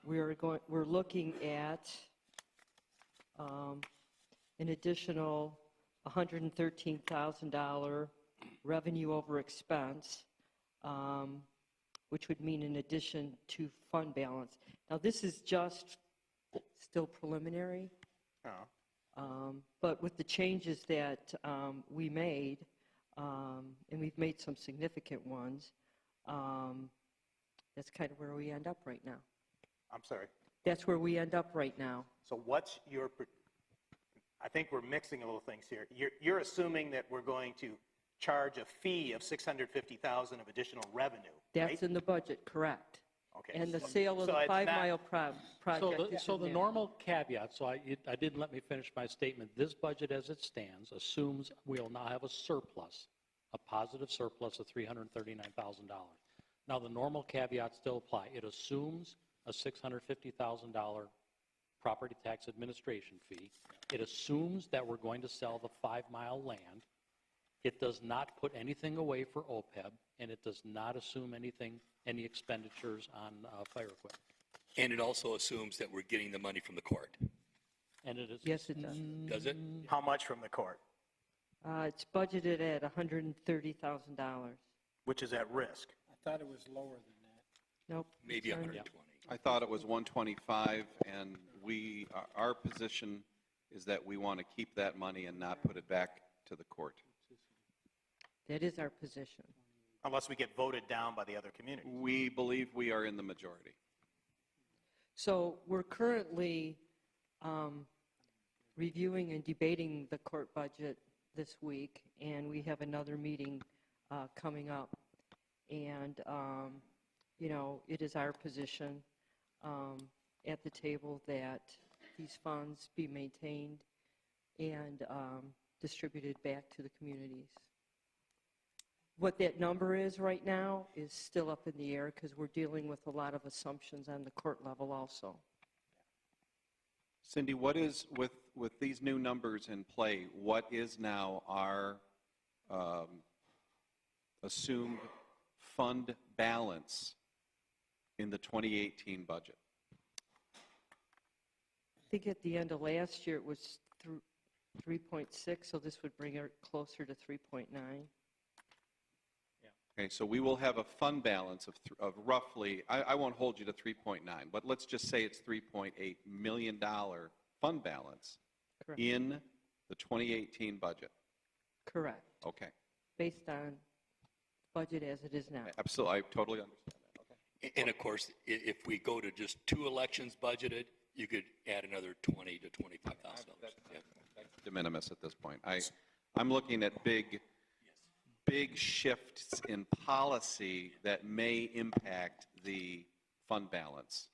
we're looking at an additional $113,000 revenue over expense, which would mean in addition to fund balance. Now, this is just still preliminary, but with the changes that we made, and we've made some significant ones, that's kind of where we end up right now. I'm sorry. That's where we end up right now. So what's your, I think we're mixing a little things here. You're assuming that we're going to charge a fee of $650,000 of additional revenue, That's right? in the budget, correct. Okay. And the sale of So the it's 5 not- Mile project. So the normal caveat, I didn't let me finish my statement. This budget as it stands assumes we'll now have a surplus, a positive surplus of $339,000. Now, the normal caveats still apply. It assumes a $650,000 property tax administration fee. It assumes that we're going to sell the 5 Mile land. It does not put anything away for OPEB, and it does not assume any expenditures on fire equipment. And it also assumes that we're getting the money from the court. And it is. Yes, it does. Does it? How much from the court, It's budgeted at $130,000. which is at risk? I thought it was lower than that. Nope. Maybe it's 120. I thought it was 125, and our position is that we want to keep that money and not put it back to the court. That is our position. Unless we get voted down by the other communities. We believe we are in the majority. So we're currently reviewing and debating the court budget this week, and we have another meeting coming up. And, it is our position at the table that these funds be maintained and distributed back to the communities. What that number is right now is still up in the air because we're dealing with a lot of assumptions on the court level also. Cindy, what is, with these new numbers in play, what is now our assumed fund balance in the 2018 budget? I think at the end of last year it was 3.6, so this would bring it closer to 3.9. Okay, so we will have a fund balance of roughly, I won't hold you to 3.9, but let's just say it's $3.8 million fund balance. Correct. In the 2018 budget. Correct. Okay. Based on budget as it is now. Absolutely, I totally understand that. Okay. And of course, if we go to just 2 elections budgeted, you could add another $20,000 to $25,000. Yeah. That's de minimis at this point. I'm looking at big shifts in policy that may impact the fund balance.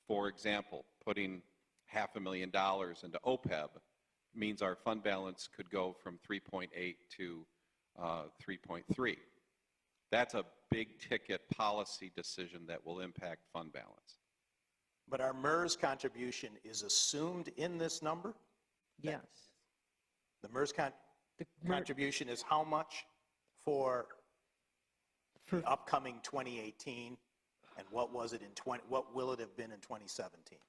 For example, putting $500,000 into OPEB means our fund balance could go from 3.8 to 3.3. That's a big ticket policy decision that will impact fund balance. But our MERS contribution is assumed in this number? Yes. The MERS contribution is how much for the upcoming 2018, and what was it what will it have been in 2017?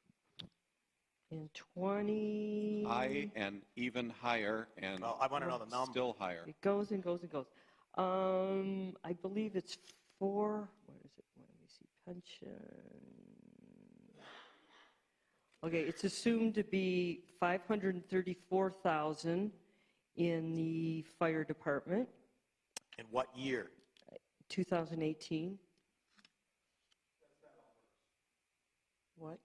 In 20... High and even higher, and I want to know the number. still higher. It goes and goes and goes. I believe it's 4... What is it? Let me see. Pension... Okay, it's assumed to be $534,000 in the fire department. In what year? 2018. What?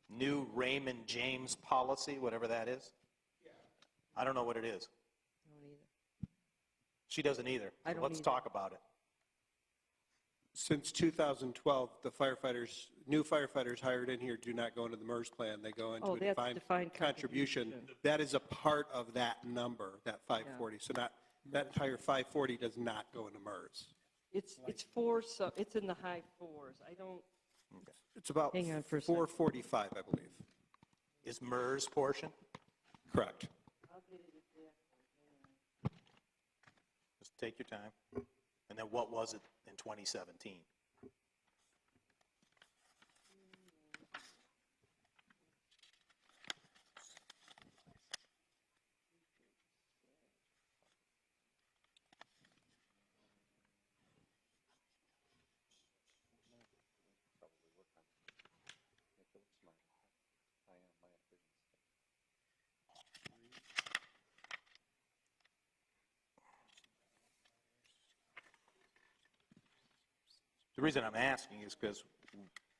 New Raymond James policy, whatever that is? Yeah. I don't know what it is. I don't either. She doesn't either. I So don't let's either. talk about it. Since 2012, the new firefighters hired in here do not go into the MERS plan. They go into Oh, a that's defined defined contribution. contribution. That is a part of that number, that 540. So that entire 540 does not go into MERS. It's four, so it's in the high fours. I don't... It's about Hang on for a second. 445, I believe. Is MERS portion? Correct. I'll get it exactly. Take your time. And then what was it in 2017? The reason I'm asking is because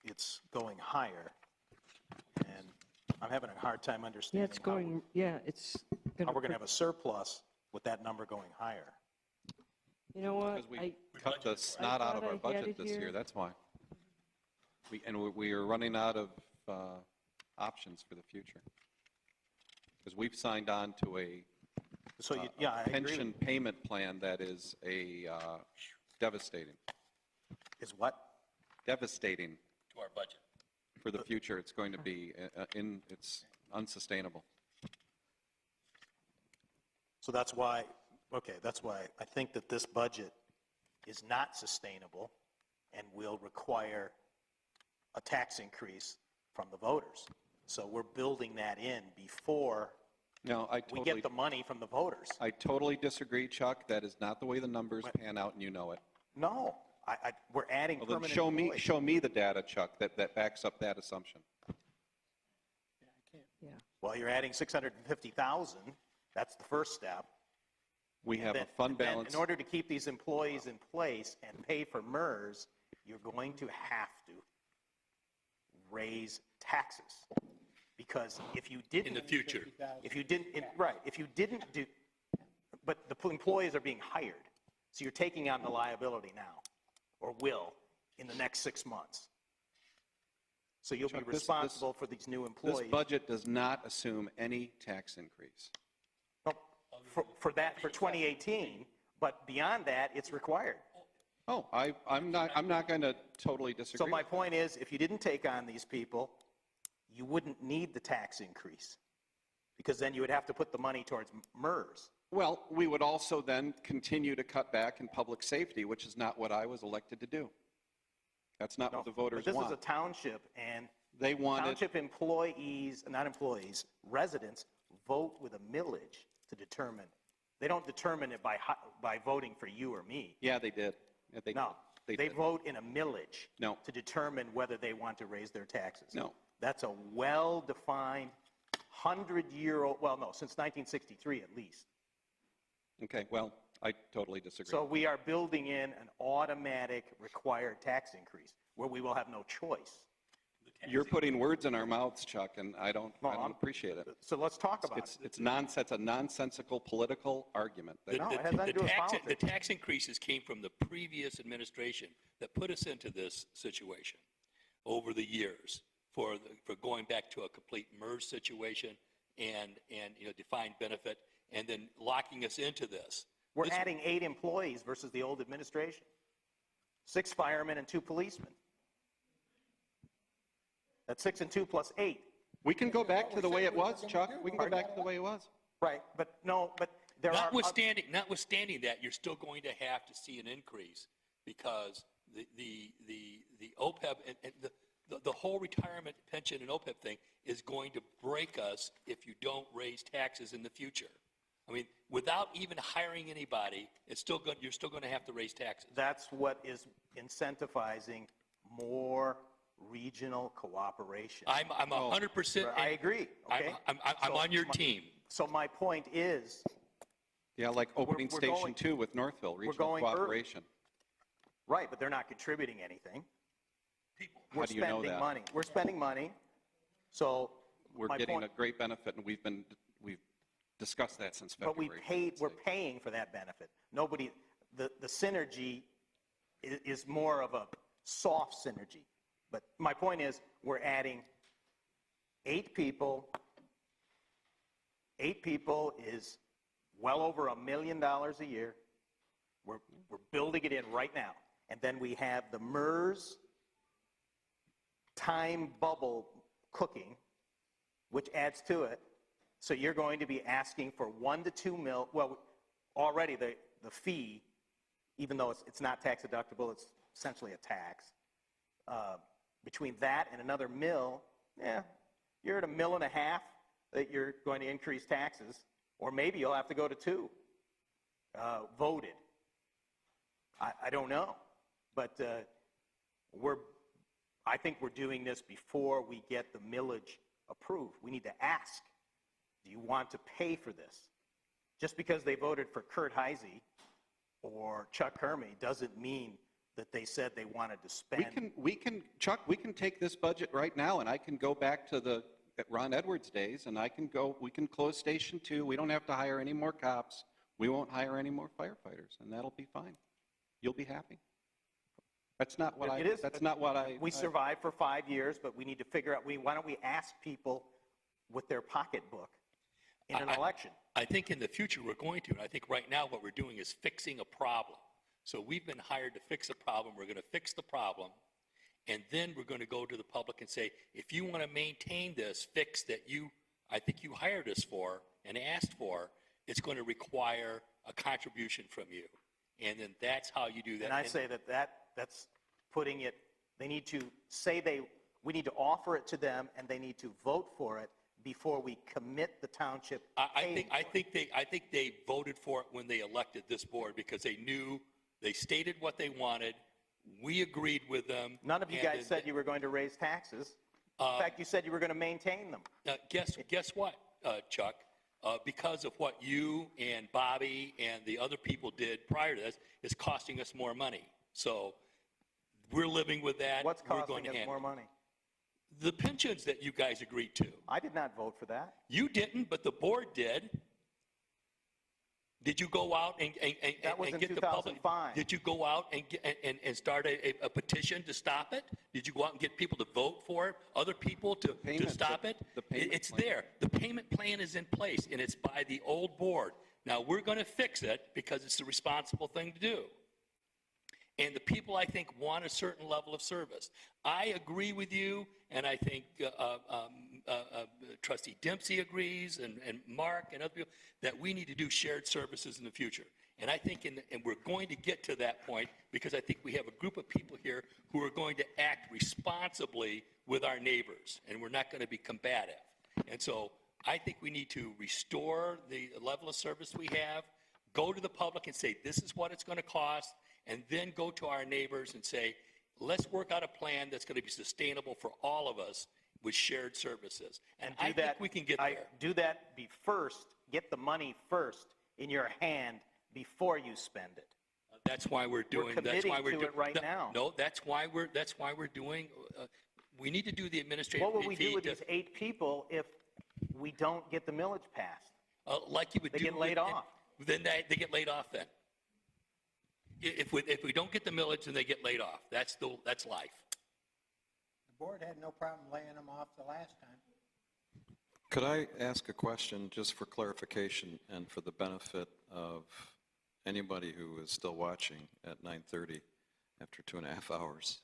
it's going higher, and I'm having a hard time Yeah, understanding it's going, yeah, it's going how we're going to have a surplus with that number going higher. You know what? Because we cut the snot out of thought our I had budget it this here. year, that's why. We are running out of options for the future. Because we've signed on to a So, yeah, I agree. pension payment plan that is devastating. Is what? Devastating To our budget. for the future. It's going to be, it's unsustainable. So that's why, okay, that's why I think that this budget is not sustainable and will require a tax increase from the voters. So we're building that in before No, we get the money from the voters. I totally disagree, Chuck. That is not the way the numbers pan out, and you know it. No, we're adding Well, then permanent employees. show me the data, Chuck, that backs up that assumption. Yeah. Well, you're adding 650,000. That's the first step. We have a Then- fund then balance. In order to keep these employees in place and pay for MERS, you're going to have to raise taxes. Because if you didn't. In the future. If you didn't, right, if you didn't do, but the employees are being hired. So you're taking on the liability now, or will, in the next 6 months. So you'll be Chuck, responsible for these new This employees. budget does not assume any tax increase. No, for 2018, but beyond that, it's required. Oh, I'm not going to totally disagree. So my point is, if you didn't take on these people, you wouldn't need the tax increase, because then you would have to put the money towards MERS. Well, we would also then continue to cut back in public safety, which is not what I was elected to do. That's not what the voters But this is want. a township, and They wanted, township employees, not employees, residents vote with a millage to determine. They don't determine it by voting for you or me. yeah, they did. Yeah, No, they did. vote in a millage No. to determine whether they want to raise their taxes. No. That's a well-defined 100-year-old, well, no, since 1963 at least. Okay, well, I totally disagree. So we are building in an automatic required tax increase where we will have no choice. You're putting words in our mouths, Chuck, and I don't I'm- appreciate it. So let's talk about it. It's nonsense, a nonsensical political argument. The- No, the- it has nothing to do with the politics. tax increases came from the previous administration that put us into this situation over the years for going back to a complete MERS situation and defined benefit, and then locking us into this. We're adding 8 employees versus the old administration. 6 firemen and 2 policemen. That's 6 and 2 plus 8. We can go back to the way it was, Chuck. We can go back to the way it was. Right, but no, but there are. Notwithstanding that, you're still going to have to see an increase because the OPEB and the whole retirement pension and OPEB thing is going to break us if you don't raise taxes in the future. I mean, without even hiring anybody, you're still going to have to raise taxes. That's what is incentivizing more regional cooperation. I'm 100%. I agree, okay? I'm on your team. So my point is, Yeah, like opening we're Station going- 2 with Northville, regional going early. cooperation. right, but they're not contributing anything. How do you know We're spending that? money. We're spending money, so We're my getting point- a great benefit, and we've discussed that since But February. we're paying for that benefit. Nobody, the synergy is more of a soft synergy. But my point is, we're adding 8 people. 8 people is well over $1 million a year. We're building it in right now. And then we have the MERS time bubble cooking, which adds to it. So you're going to be asking for 1 to 2 mil. Well, already the fee even though it's not tax deductible, it's essentially a tax. Between that and another mill, you're at $1.5 million that you're going to increase taxes, or maybe you'll have to go to 2 voted. I don't know, but I think we're doing this before we get the millage approved. We need to ask, do you want to pay for this? Just because they voted for Kurt Heisey or Chuck Hermey doesn't mean that they said they wanted to spend. Chuck, we can take this budget right now, and I can go back to the Ron Edwards days, and we can close Station 2. We don't have to hire any more cops. We won't hire any more firefighters, and that'll be fine. You'll be happy. That's not what We survived for 5 years, but we need to figure out, why don't we ask people with their pocketbook in an election? I think in the future we're going to, and I think right now what we're doing is fixing a problem. So we've been hired to fix a problem. We're going to fix the problem, and then we're going to go to the public and say, if you want to maintain this fix that I think you hired us for and asked for, it's going to require a contribution from you. And then that's how you do that. And I say that's putting it, they need to say we need to offer it to them, and they need to vote for it before we commit the township. I think they voted for it when they elected this board because they knew, they stated what they wanted. We agreed with them. None of you guys said you were going to raise taxes. In fact, you said you were going to maintain them. Guess what, Chuck? Because of what you and Bobby and the other people did prior to this, it's costing us more money. So we're living with that. What's We're costing us more money? The pensions that you guys agreed to. I did not vote for that. You didn't, but the board did. Did you go out and That was in get the public? 2005. Did you go out and start a petition to stop it? Did you go out and get people to vote for it? Other people to stop it? It's there. The payment plan is in place, and it's by the old board. Now, we're going to fix it because it's the responsible thing to do. And the people, I think, want a certain level of service. I agree with you, and I think Trustee Dempsey agrees, and Mark and other people, that we need to do shared services in the future. And I think, and we're going to get to that point because I think we have a group of people here who are going to act responsibly with our neighbors, and we're not going to be combative. And so I think we need to restore the level of service we have, go to the public and say, this is what it's going to cost, and then go to our neighbors and say, let's work out a plan that's going to be sustainable for all of us with shared services. And I think we can get there. Do that get the money first in your hand before you spend it. That's why we're doing. That's why we're doing it right now. No, that's why we're doing. We need to do the administrative. What will we do with these 8 people if we don't get the millage passed? Like you would do. They get laid off. Then they get laid off. Then, if we don't get the millage, then they get laid off. That's life. The board had no problem laying them off the last time. Could I ask a question just for clarification and for the benefit of anybody who is still watching at 9:30 after 2.5 hours?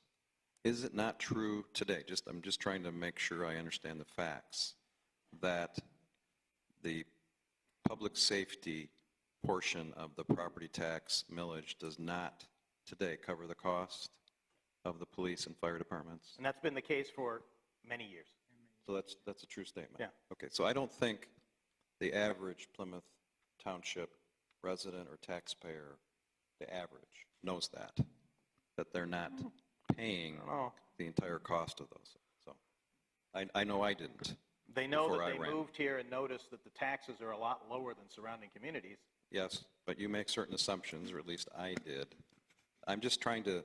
Is it not true today, I'm just trying to make sure I understand the facts, that the public safety portion of the property tax millage does not today cover the cost of the police and fire departments? And that's been the case for many years. So that's a true statement? Yeah. Okay, so I don't think the average Plymouth Township resident or taxpayer, the average, knows that they're not paying the entire cost of those. So I know I didn't. They know before that I they ran. moved here and noticed that the taxes are a lot lower than surrounding communities. Yes, but you make certain assumptions, or at least I did. I'm just trying to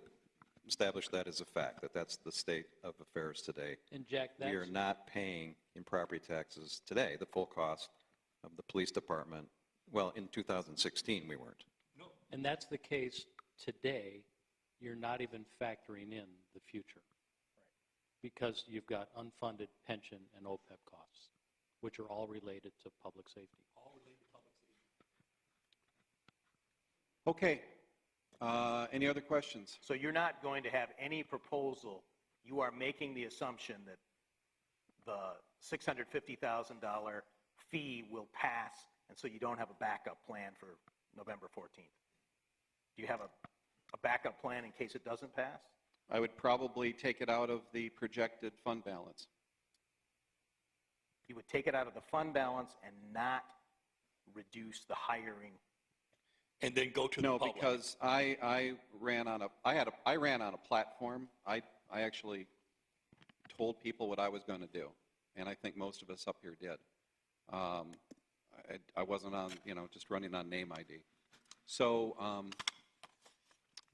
establish that as a fact, that that's the state of affairs today. And Jack, We are not paying in property taxes today the full cost of the police department. Well, in 2016, we weren't. and that's the case today. You're not even factoring in the future. Because you've got unfunded pension and OPEB costs, which are all related to public safety. Okay. Any other questions? So you're not going to have any proposal. You are making the assumption that the $650,000 fee will pass, and so you don't have a backup plan for November 14th. Do you have a backup plan in case it doesn't pass? I would probably take it out of the projected fund balance. You would take it out of the fund balance and not reduce the hiring? And then go to the No, public. because I ran on a platform. I actually told people what I was going to do, and I think most of us up here did. I wasn't on, just running on name ID. So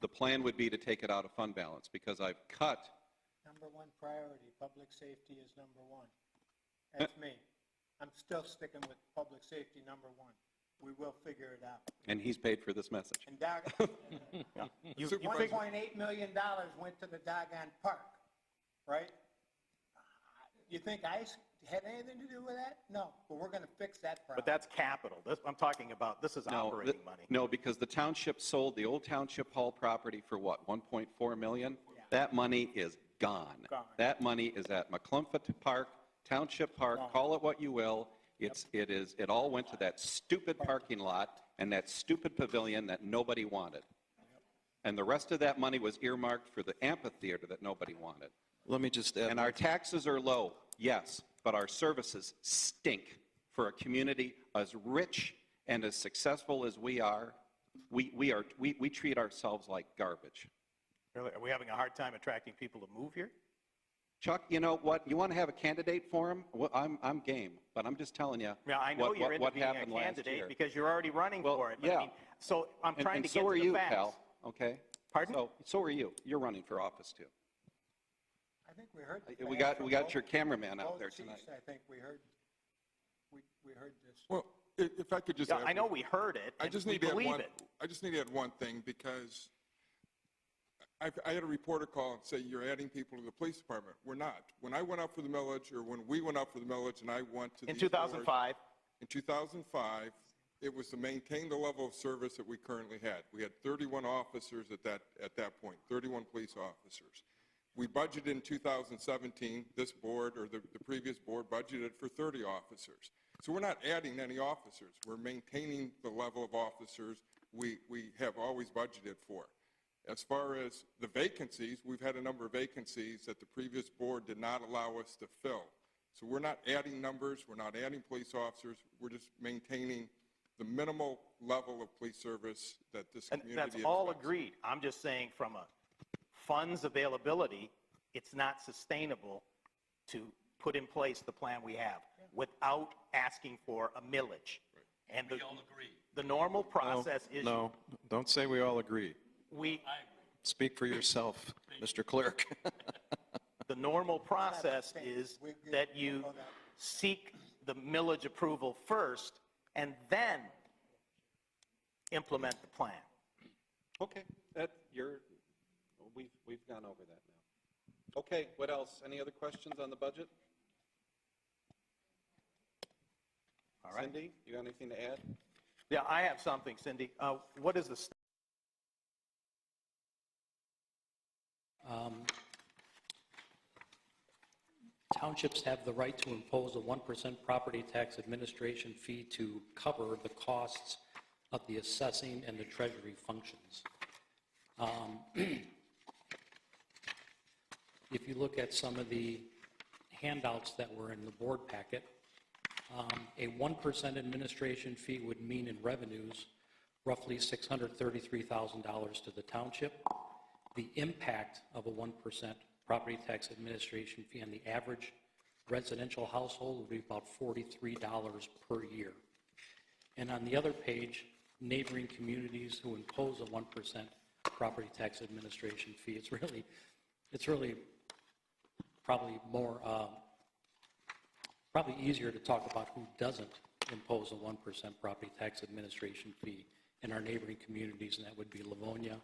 the plan would be to take it out of fund balance because I've cut. Number one priority, public safety is number one. That's me. I'm still sticking with public safety number one. We will figure it out. And he's paid for this message. And $1.8 million went to the doggone park, right? You think I had anything to do with that? No, but we're going to fix that problem. But that's capital. I'm talking about, this is operating money. No, because the township sold the old Township Hall property for what, 1.4 million? Yeah. That money is gone. That money is at McClumpha Park, Township Park, call it what you will. It all went to that stupid parking lot and that stupid pavilion that nobody wanted. And the rest of that money was earmarked for the amphitheater that nobody wanted. Let me just add. And our taxes are low, yes, but our services stink for a community as rich and as successful as we are. We treat ourselves like garbage. Really? Are we having a hard time attracting people to move here? Chuck, you know what? You want to have a candidate for him? Well, I'm game, but I'm just telling you Yeah, I know what you're interviewing happened a last candidate year. because you're already running Well, for it. But yeah. I mean, so I'm trying And to so get are to the you, facts. pal. Okay. Pardon? So are you. You're running for office too. I think we heard. We got your cameraman out there tonight. I think we heard this. Well, if I could just Yeah, add I know one- we heard it. I and just we need to add believe one. it. I just need to add one thing because I had a reporter call and say you're adding people to the police department. We're not. When I went up for the millage, or when we went up for the millage, and I went to In these boards- 2005, in 2005, it was to maintain the level of service that we currently had. We had 31 officers at that point, 31 police officers. We budgeted in 2017, this board or the previous board budgeted for 30 officers. So we're not adding any officers. We're maintaining the level of officers we have always budgeted for. As far as the vacancies, we've had a number of vacancies that the previous board did not allow us to fill. So we're not adding numbers, we're not adding police officers, we're just maintaining the minimal level of police service that this and community that's all expects. agreed. I'm just saying from a funds availability, it's not sustainable to put in place the plan we have without asking for a millage. And We all agree. the normal process is No, don't say we all agree. we, Speak for yourself, Mr. Clerk. the normal process is that you seek the millage approval first and then implement the plan. Okay, we've gone over that now. Okay, what else? Any other questions on the budget? All right. Cindy, you got anything to add? Yeah, I have something, Cindy. What is the Townships have the right to impose a 1% property tax administration fee to cover the costs of the assessing and the treasury functions. If you look at some of the handouts that were in the board packet, a 1% administration fee would mean in revenues roughly $633,000 to the township. The impact of a 1% property tax administration fee on the average residential household would be about $43 per year. And on the other page, neighboring communities who impose a 1% property tax administration fee, it's really probably more, probably easier to talk about who doesn't impose a 1% property tax administration fee in our neighboring communities, and that would be Livonia,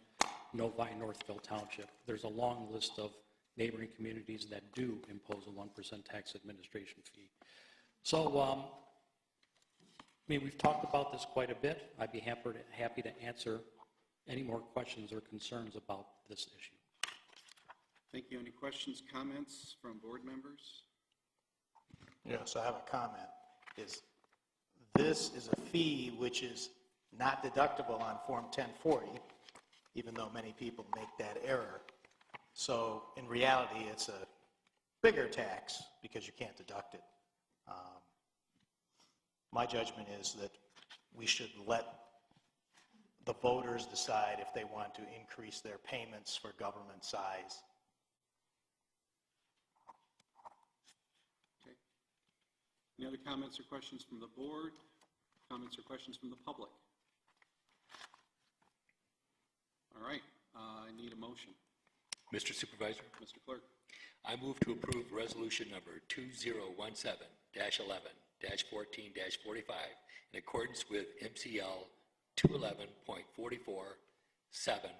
Novi, Northville Township. There's a long list of neighboring communities that do impose a 1% tax administration fee. So, I mean, we've talked about this quite a bit. I'd be happy to answer any more questions or concerns about this issue. Thank you. Any questions, comments from board members? Yes, I have a comment. This is a fee which is not deductible on Form 1040. even though many people make that error. So in reality, it's a bigger tax because you can't deduct it. My judgment is that we should let the voters decide if they want to increase their payments for government size. Okay. Any other comments or questions from the board? Comments or questions from the public? All right, I need a motion. Mr. Supervisor, Mr. Clerk. I move to approve resolution number 2017-11-14-45 in accordance with MCL 211.44-7,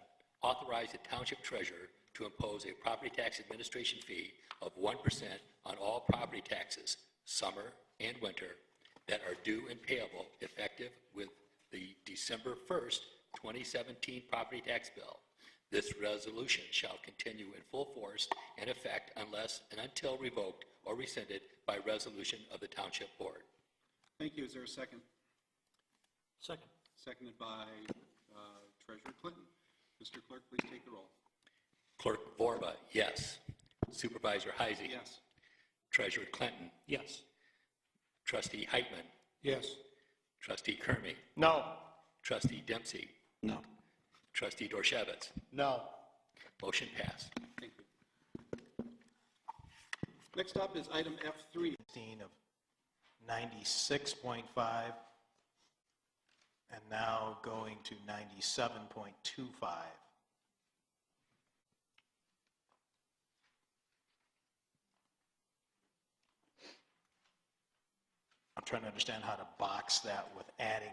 authorize the township treasurer to impose a property tax administration fee of 1% on all property taxes, summer and winter, that are due and payable effective with the December 1st, 2017 property tax bill. This resolution shall continue in full force and effect unless and until revoked or rescinded by resolution of the Township Board. Thank you. Is there a second? Second. Seconded by Treasurer Clinton. Mr. Clerk, please take the roll. Clerk Vorba, yes. Supervisor Heisey. Yes. Treasurer Clinton. Yes. Trustee Heitman. Yes. Trustee Kermy. No. Trustee Dempsey. No. Trustee Dorshevitz. No. Motion passed. Thank you. Next up is item F3. Of 96.5 and now going to 97.25. I'm trying to understand how to box that with adding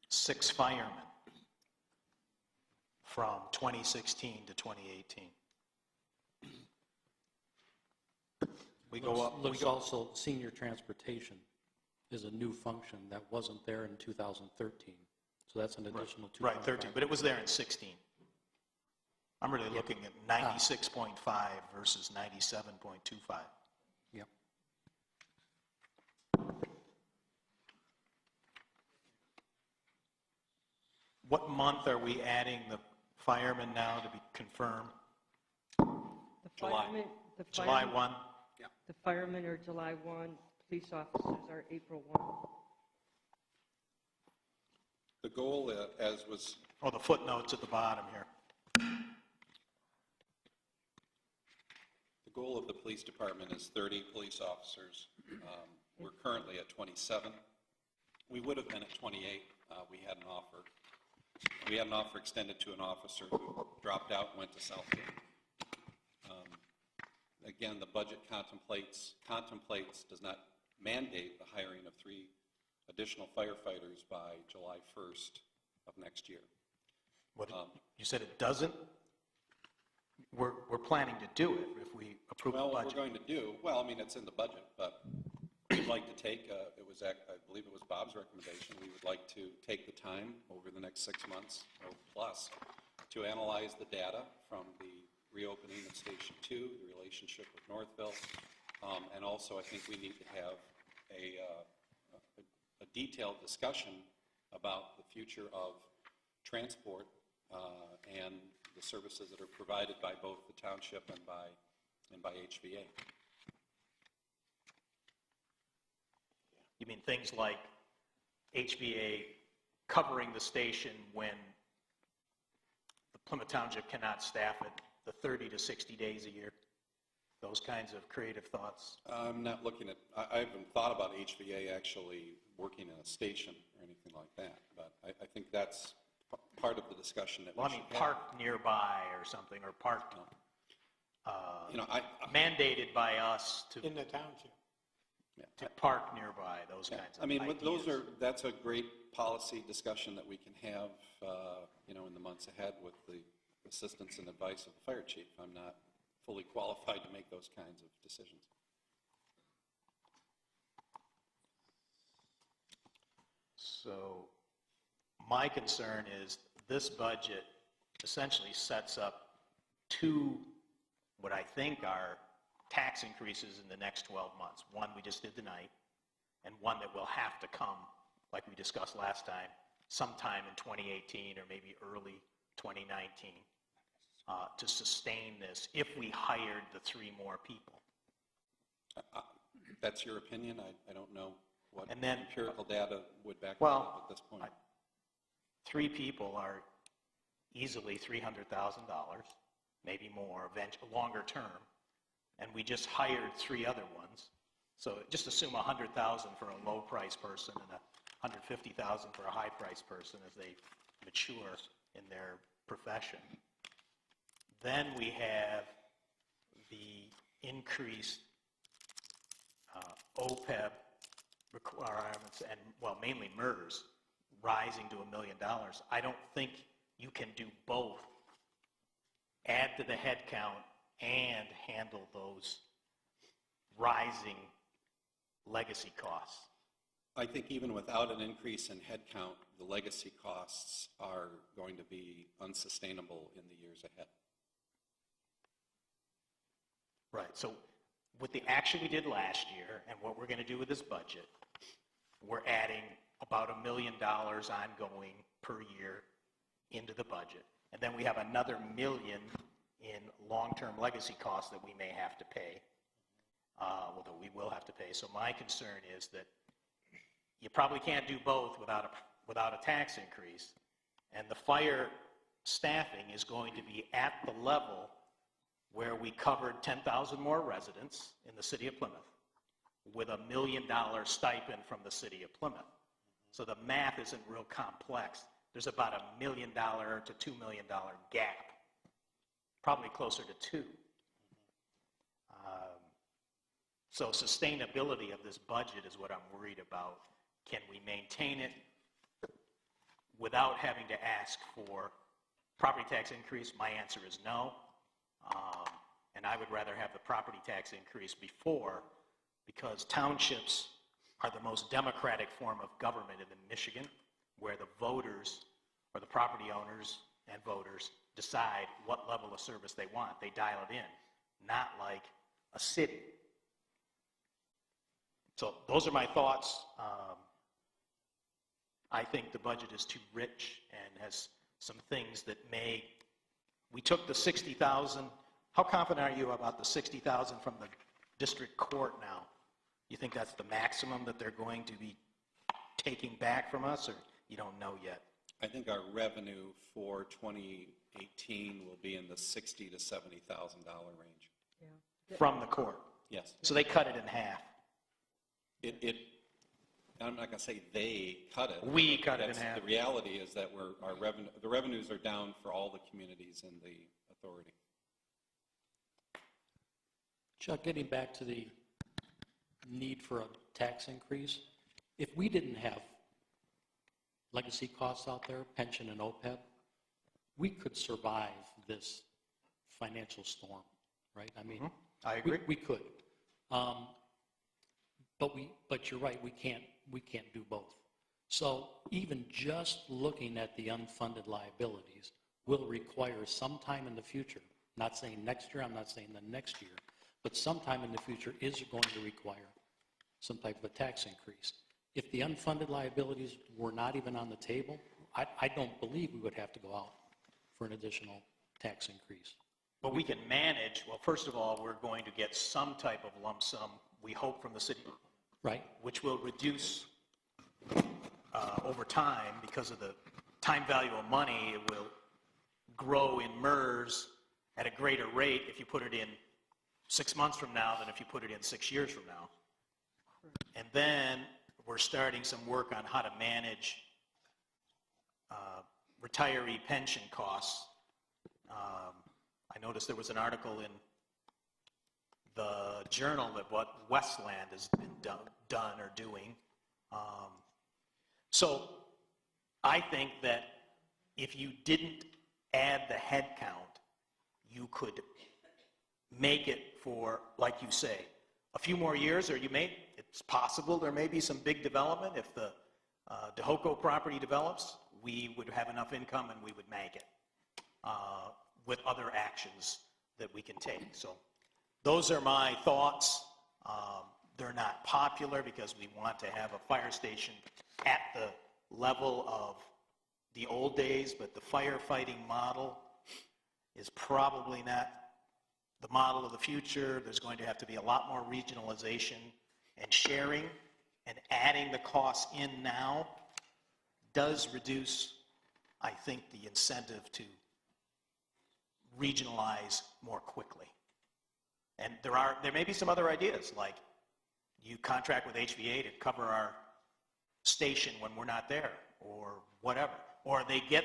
6 firemen from 2016 to 2018. We go up. Looks also, senior transportation is a new function that wasn't there in 2013. So that's an additional 2.5. Right, 13, but it was there in 16. I'm really looking at 96.5 versus 97.25. Yep. What month are we adding the firemen now to be confirmed? July. July 1? The firemen are July 1, police officers are April 1. The goal, as was Oh, the footnotes at the bottom here. The goal of the police department is 30 police officers. We're currently at 27. We would have been at 28. We had an offer. We had an offer extended to an officer who dropped out and went to Southgate. Again, the budget contemplates, does not mandate the hiring of 3 additional firefighters by July 1st of next year. What, you said it doesn't? We're planning to do it if we approve the Well, what budget. we're going to do, well, I mean, it's in the budget, but we'd like to take, I believe it was Bob's recommendation, we would like to take the time over the next 6 months or plus to analyze the data from the reopening of Station 2, the relationship with Northville, and also I think we need to have a detailed discussion about the future of transport and the services that are provided by both the township and by HVA. You mean things like HVA covering the station when the Plymouth Township cannot staff it the 30 to 60 days a year? Those kinds of creative thoughts? I'm not looking at, I haven't thought about HVA actually working in a station or anything like that, but I think that's part of the discussion that we Well, I should mean, have. parked nearby or something, or parked, You know, mandated by us to In the township. park nearby, those kinds of I mean, ideas. that's a great policy discussion that we can have, you know, in the months ahead with the assistance and advice of the fire chief. I'm not fully qualified to make those kinds of decisions. So my concern is this budget essentially sets up 2, what I think are tax increases in the next 12 months. One we just did tonight, and one that will have to come, like we discussed last time, sometime in 2018 or maybe early 2019 to sustain this if we hired the 3 more people. That's your opinion. I don't know what And then- empirical data would back that Well, up at this point. 3 people are easily $300,000, maybe more, longer term, and we just hired 3 other ones. So just assume $100,000 for a low-price person and $150,000 for a high-price person as they mature in their profession. Then we have the increased OPEB requirements and, well, mainly MERS, rising to $1 million. I don't think you can do both, add to the head count and handle those rising legacy costs. I think even without an increase in headcount, the legacy costs are going to be unsustainable in the years ahead. Right. So with the action we did last year and what we're going to do with this budget, we're adding about $1 million ongoing per year into the budget. And then we have another $1 million in long-term legacy costs that we may have to pay, although we will have to pay. So my concern is that you probably can't do both without a tax increase. And the fire staffing is going to be at the level where we covered 10,000 more residents in the city of Plymouth with $1 million stipend from the city of Plymouth. So the math isn't real complex. There's about $1 million to $2 million gap, probably closer to 2. So sustainability of this budget is what I'm worried about. Can we maintain it without having to ask for property tax increase? My answer is no. And I would rather have the property tax increase before, because townships are the most democratic form of government in Michigan, where the voters or the property owners and voters decide what level of service they want. They dial it in, not like a city. So those are my thoughts. I think the budget is too rich and has some things that we took the 60,000. How confident are you about the 60,000 from the district court now? You think that's the maximum that they're going to be taking back from us, or you don't know yet? I think our revenue for 2018 will be in the $60,000 to $70,000 range. From the court? Yes. So they cut it in half. I'm not going to say they cut it. We cut it in half. The reality is that the revenues are down for all the communities in the authority. Chuck, getting back to the need for a tax increase, if we didn't have legacy costs out there, pension and OPEB, we could survive this financial storm, right? I mean, I agree. We could. But you're right, we can't do both. So even just looking at the unfunded liabilities will require sometime in the future, not saying next year, I'm not saying the next year, but sometime in the future is going to require some type of a tax increase. If the unfunded liabilities were not even on the table, I don't believe we would have to go out for an additional tax increase. But we can manage, well, first of all, we're going to get some type of lump sum, we hope, from the city. Right. Which will reduce over time because of the time value of money. It will grow in MERS at a greater rate if you put it in 6 months from now than if you put it in 6 years from now. And then we're starting some work on how to manage retiree pension costs. I noticed there was an article in the Journal that what Westland has been done or doing. So I think that if you didn't add the head count, you could make it for, like you say, a few more years, or it's possible there may be some big development. If the DeHoco property develops, we would have enough income and we would make it with other actions that we can take. So those are my thoughts. They're not popular because we want to have a fire station at the level of the old days, but the firefighting model is probably not the model of the future. There's going to have to be a lot more regionalization and sharing, and adding the costs in now does reduce, I think, the incentive to regionalize more quickly. And there may be some other ideas, like you contract with HVA to cover our station when we're not there, or whatever. Or they get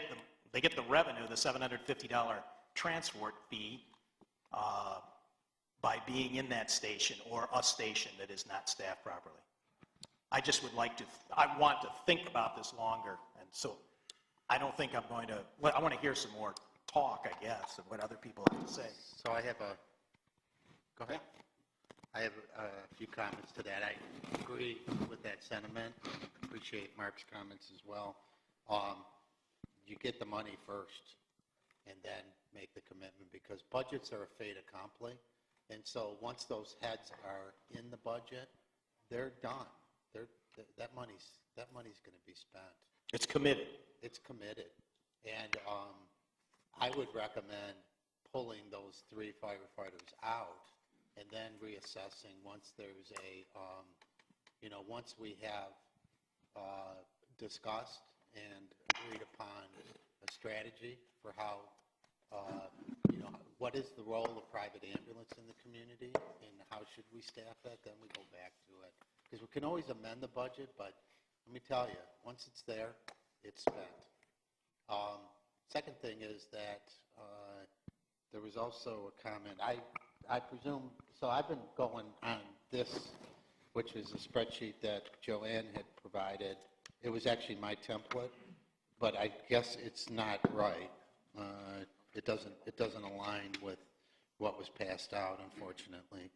the revenue, the $750 transport fee, by being in that station or a station that is not staffed properly. I just would like to, I want to think about this longer, and so I don't think I'm going to, well, I want to hear some more talk, I guess, of what other people have to say. So I have go ahead. I have a few comments to that. I agree with that sentiment. Appreciate Mark's comments as well. You get the money first and then make the commitment, because budgets are a fait accompli. And so once those heads are in the budget, they're done. That money's going to be spent. It's committed. It's committed. And I would recommend pulling those 3 firefighters out and then reassessing once there's once we have discussed and agreed upon a strategy for how, what is the role of private ambulance in the community and how should we staff that, then we go back to it. Because we can always amend the budget, but let me tell you, once it's there, it's spent. Second thing is that there was also a comment, I presume, so I've been going on this, which was a spreadsheet that Joanne had provided. It was actually my template, but I guess it's not right. It doesn't align with what was passed out, unfortunately.